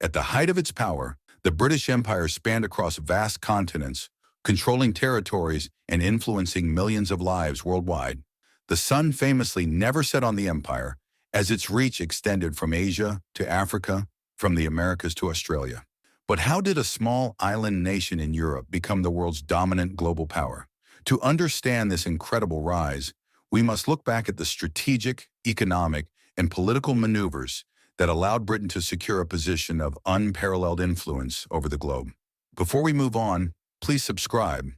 At the height of its power, the British Empire spanned across vast continents, controlling territories and influencing millions of lives worldwide. The sun famously never set on the empire, as its reach extended from Asia to Africa, from the Americas to Australia. But how did a small island nation in Europe become the world's dominant global power? To understand this incredible rise, we must look back at the strategic, economic, and political maneuvers that allowed Britain to secure a position of unparalleled influence over the globe. Before we move on, please subscribe.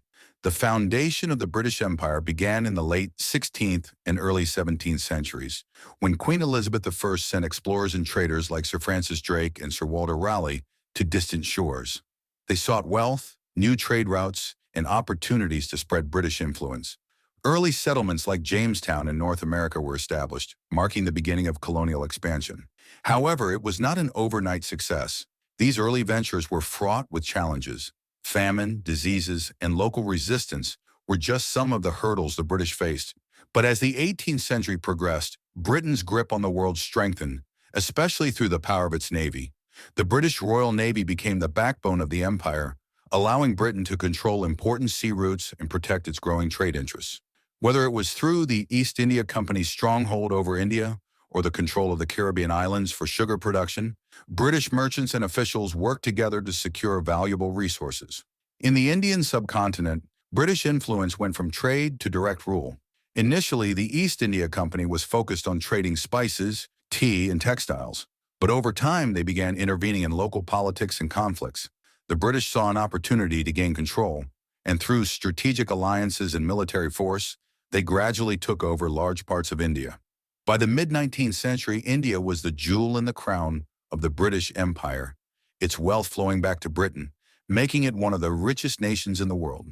The foundation of the British Empire began in the late 16th and early 17th centuries, when Queen Elizabeth I sent explorers and traders like Sir Francis Drake and Sir Walter Raleigh to distant shores. They sought wealth, new trade routes, and opportunities to spread British influence. Early settlements like Jamestown in North America were established, marking the beginning of colonial expansion. However, it was not an overnight success. These early ventures were fraught with challenges. Famine, diseases, and local resistance were just some of the hurdles the British faced. But as the 18th century progressed, Britain's grip on the world strengthened, especially through the power of its navy. The British Royal Navy became the backbone of the empire, allowing Britain to control important sea routes and protect its growing trade interests. Whether it was through the East India Company's stronghold over India or the control of the Caribbean islands for sugar production, British merchants and officials worked together to secure valuable resources. In the Indian subcontinent, British influence went from trade to direct rule. Initially, the East India Company was focused on trading spices, tea, and textiles. But over time, they began intervening in local politics and conflicts. The British saw an opportunity to gain control, and through strategic alliances and military force, they gradually took over large parts of India. By the mid-19th century, India was the jewel in the crown of the British Empire, its wealth flowing back to Britain, making it one of the richest nations in the world.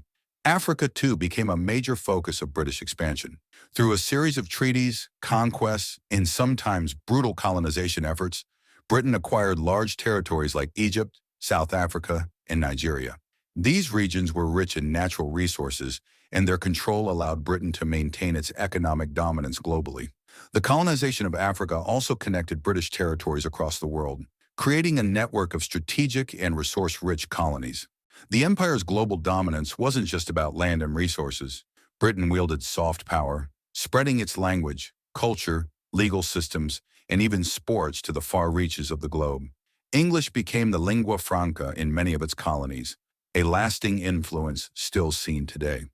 Africa, too, became a major focus of British expansion. Through a series of treaties, conquests, and sometimes brutal colonization efforts, Britain acquired large territories like Egypt, South Africa, and Nigeria. These regions were rich in natural resources, and their control allowed Britain to maintain its economic dominance globally. The colonization of Africa also connected British territories across the world, creating a network of strategic and resource-rich colonies. The empire's global dominance wasn't just about land and resources. Britain wielded soft power, spreading its language, culture, legal systems, and even sports to the far reaches of the globe. English became the lingua franca in many of its colonies, a lasting influence still seen today.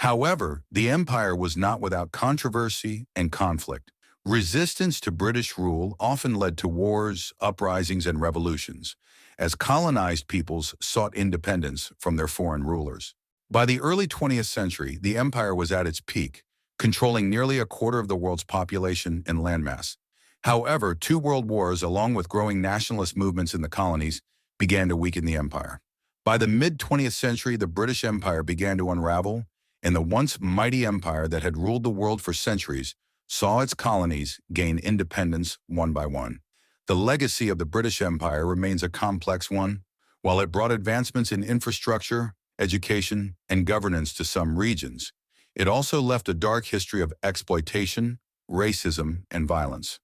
However, the empire was not without controversy and conflict. Resistance to British rule often led to wars, uprisings, and revolutions, as colonized peoples sought independence from their foreign rulers. By the early 20th century, the empire was at its peak, controlling nearly a quarter of the world's population and landmass. However, two world wars, along with growing nationalist movements in the colonies, began to weaken the empire. By the mid-20th century, the British Empire began to unravel, and the once mighty empire that had ruled the world for centuries saw its colonies gain independence one by one. The legacy of the British Empire remains a complex one. While it brought advancements in infrastructure, education, and governance to some regions, it also left a dark history of exploitation, racism, and violence.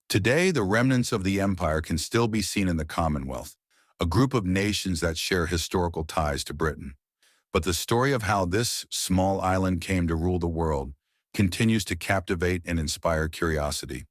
Today, the remnants of the empire can still be seen in the Commonwealth, a group of nations that share historical ties to Britain. But the story of how this small island came to rule the world continues to captivate and inspire curiosity.